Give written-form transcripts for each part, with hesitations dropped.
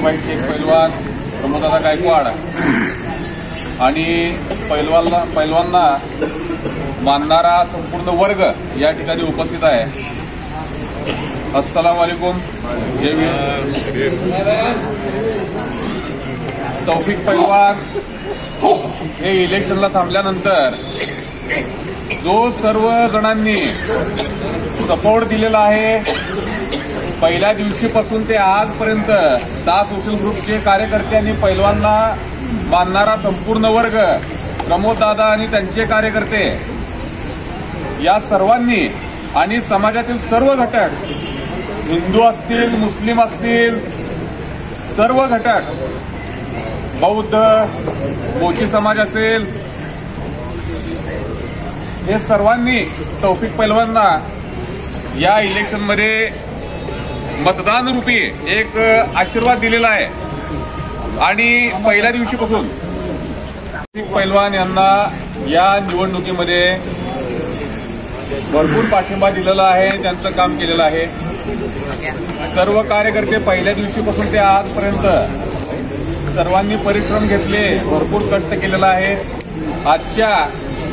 तौफीकभाई शेख पैलवान, प्रमोददादा गायकवाड आणि पैलवांना मानणारा संपूर्ण वर्ग या ठिकाणी उपस्थित आहे. अस्सलाम वालेकुम. तौफीक पैलवान हे इलेक्शनला थांबल्यानंतर जो सर्व जणांनी सपोर्ट दिलेला आहे, पहिल्या दिवशीपासून ते आजपर्यंत 10 सोशल ग्रुपचे कार्यकर्ते आणि पैलवांना मानणारा संपूर्ण वर्ग, प्रमोददादा आणि त्यांचे कार्यकर्ते या सर्वांनी आणि समाजातील सर्व घटक, हिंदू असतील, मुस्लिम असतील, सर्व घटक, बौद्ध, मोची समाज असेल, हे सर्वांनी तौफीक पैलवांना या इलेक्शनमध्ये मतदान रूपी एक आशीर्वाद दिलेला आहे. आणि पहिल्या दिवशीपासून तौफीक पैलवान यांना या निवडणुकीमध्ये भरपूर पाठिंबा दिलेला आहे, त्यांचं काम केलेलं आहे. सर्व कार्यकर्ते पहिल्या दिवशीपासून ते आजपर्यंत सर्वांनी परिश्रम घेतले, भरपूर कष्ट केलेला आहे. आजच्या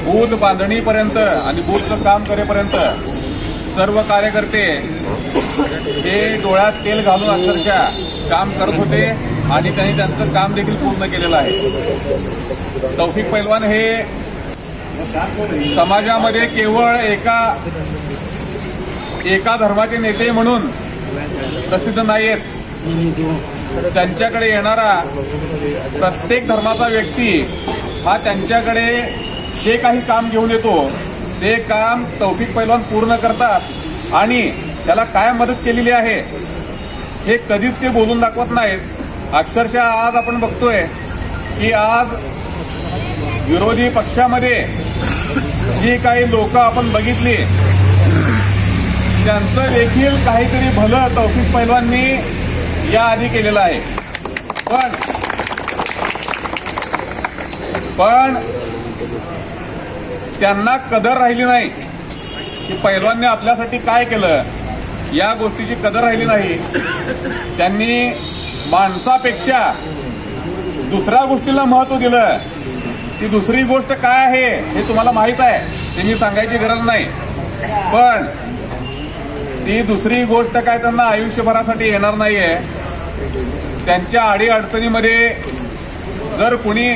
बूथ बांधणीपर्यंत आणि बूथचं काम करेपर्यंत सर्व कार्यकर्ते हे डोळ्यात तेल घालून अक्षरशः काम करत होते आणि त्यांनी त्यांचं काम देखील पूर्ण केलेलं आहे. तौफीक पैलवान हे समाजामध्ये केवळ एका धर्माचे नेते म्हणून प्रसिद्ध नाहीयेत. त्यांच्याकडे येणारा प्रत्येक धर्माचा व्यक्ती हा त्यांच्याकडे जे काही काम घेऊन येतो ते काम तौफीक पैलवान पूर्ण करतात आणि त्याला काय मदत केलेली आहे हे कधीच ते बोलून दाखवत नाहीत. अक्षरशः आज आपण बघतोय की आज विरोधी पक्षामध्ये जी काही लोक आपण बघितली, त्यांचं देखील काहीतरी भलं तौफीक पैलवाननी याआधी केलेलं आहे. पण त्यांना कदर राहिली नाही की पैलवानने आपल्यासाठी काय केलं, या गोष्टीची कदर राहिली नाही. त्यांनी माणसापेक्षा दुसऱ्या गोष्टीला महत्व दिलं. ती दुसरी गोष्ट काय आहे हे तुम्हाला माहित आहे, ते मी सांगायची गरज नाही. पण ती दुसरी गोष्ट काय त्यांना आयुष्यभरासाठी येणार नाहीये. त्यांच्या अडीअडचणीमध्ये जर कुणी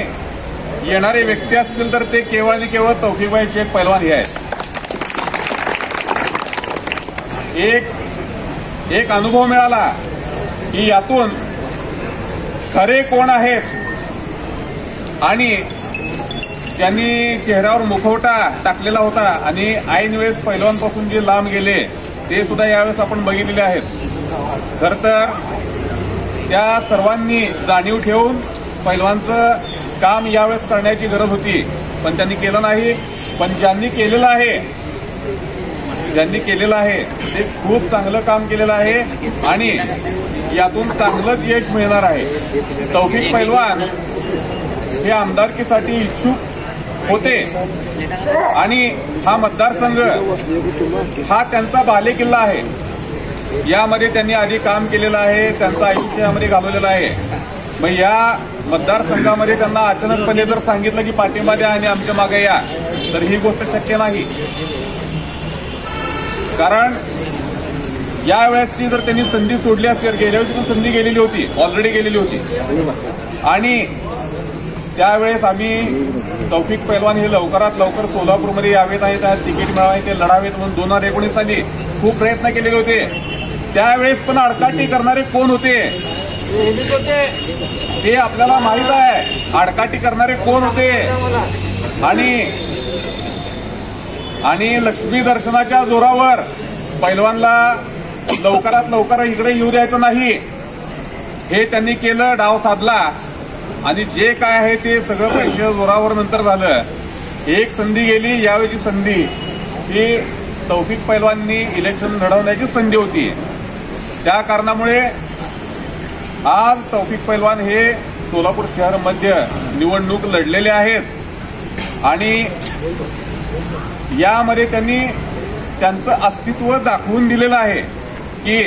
येणारे व्यक्ती असतील तर ते केवळ आणि केवळ तौफीकभाई शेख पैलवान हे आहेत. एक अनुभव मिळाला की यातून खरे कोण आहेत आणि ज्यांनी चेहऱ्यावर मुखवटा टाकलेला होता आणि ऐन वेळेस पैलवानपासून जे लांब गेले ते सुद्धा यावेळेस आपण बघितलेले आहेत. खरं तर त्या सर्वांनी जाणीव ठेवून पैलवानचं काम यावेळेस करण्याची गरज होती, पण त्यांनी केलं नाही. पण ज्यांनी केलेलं आहे ते खूप चांगलं काम केलेलं आहे आणि यातून चांगलंच यश मिळणार आहे. तौफीक पैलवान हे आमदारकीसाठी इच्छुक होते आणि हा मतदारसंघ हा त्यांचा बालेकिल्ला आहे. यामध्ये त्यांनी आधी काम केलेलं आहे, त्यांचं आयुष्य यामध्ये घालवलेलं आहे. मग या मतदारसंघामध्ये त्यांना अचानकपणे जर सांगितलं की पाठिंबा द्या आणि आमच्या मागे या, तर ही गोष्ट शक्य नाही. कारण यावेळेसची जर त्यांनी संधी सोडली असेल, गेल्या वेळेस पण संधी गेलेली होती, ऑलरेडी गेलेली होती. आणि त्यावेळेस आम्ही तौफीक पैलवान हे लवकरात लवकर सोलापूरमध्ये यावेत आणि त्यात तिकीट मिळावे, ते लढावेत म्हणून 2019 साली खूप प्रयत्न केलेले होते. त्यावेळेस पण आडकाठी करणारे कोण होते ते आपल्याला माहित आहे. आडकाठी करणारे कोण होते आणि लक्ष्मी दर्शनाच्या जोरावर पैलवानला लवकरात लवकर इकडे येऊ द्यायचं नाही हे त्यांनी केलं, डाव साधला आणि जे काय आहे ते सगळं पैशाच्या जोरावर नंतर झालं. एक संधी गेली, यावेळीची संधी ही तौफीक पैलवाननी इलेक्शन लढवण्याची संधी होती. त्या कारणामुळे आज तौफीक पैलवान हे सोलापूर शहर मध्य निवडणूक लढलेले आहेत आणि यामध्ये त्यांनी त्यांचं अस्तित्व दाखवून दिलेलं आहे की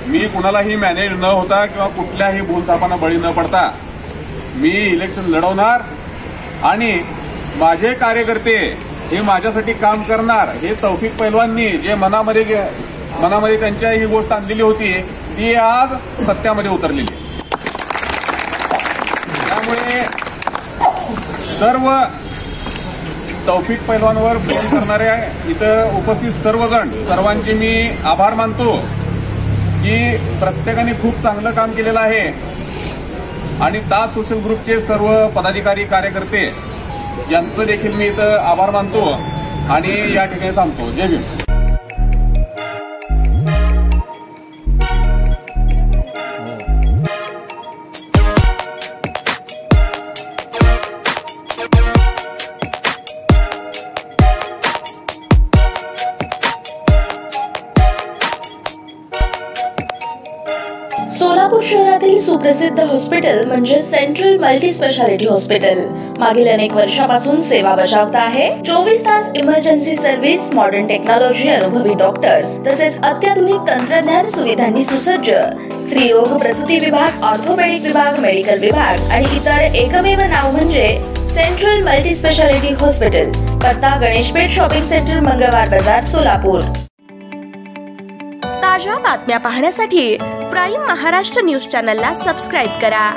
मी कुणालाही मॅनेज न होता किंवा कुठल्याही भूलथापांना बळी न पडता मी इलेक्शन लढवणार आणि माझे कार्यकर्ते हे माझ्यासाठी काम करणार हे तौफिक पैलवाननी जे मनामध्ये त्यांच्या ही गोष्ट आणलेली होती ती आज सत्यामध्ये उतरलेली आहे। त्यामुळे सर्व तौफिक पैलवानवर प्रेम करणारे इथं उपस्थित सर्वांचे मी आभार मानतो की प्रत्येकाने खूप चांगलं काम केलेलं आहे आणि दास सोशल ग्रुपचे सर्व पदाधिकारी कार्यकर्ते यांचं देखील मी इथं आभार मानतो आणि या ठिकाणी थांबतो। जय भीम। सोलापूर शहरातील सुप्रसिद्ध हॉस्पिटल म्हणजे सेंट्रल मल्टी स्पेशालिटी हॉस्पिटल मागील अनेक वर्षापासून सेवा बजावत आहे। 24 तास इमर्जन्सी सर्व्हिस, मॉडर्न टेक्नॉलॉजी, अनुभवी डॉक्टर्स तसेच अत्याधुनिक तंत्रज्ञान सुविधांनी सुसज्ज स्त्रीरोग प्रसूती विभाग, ऑर्थोपेडिक विभाग, मेडिकल विभाग आणि इतर एकमेव नाव म्हणजे सेंट्रल मल्टी स्पेशालिटी हॉस्पिटल। पत्ता गणेशपेठ शॉपिंग सेंटर, मंगळवार बाजार, सोलापूर। ताज्या बातम्या पाहण्यासाठी प्राईम महाराष्ट्र न्यूज चॅनलला सबस्क्राईब करा।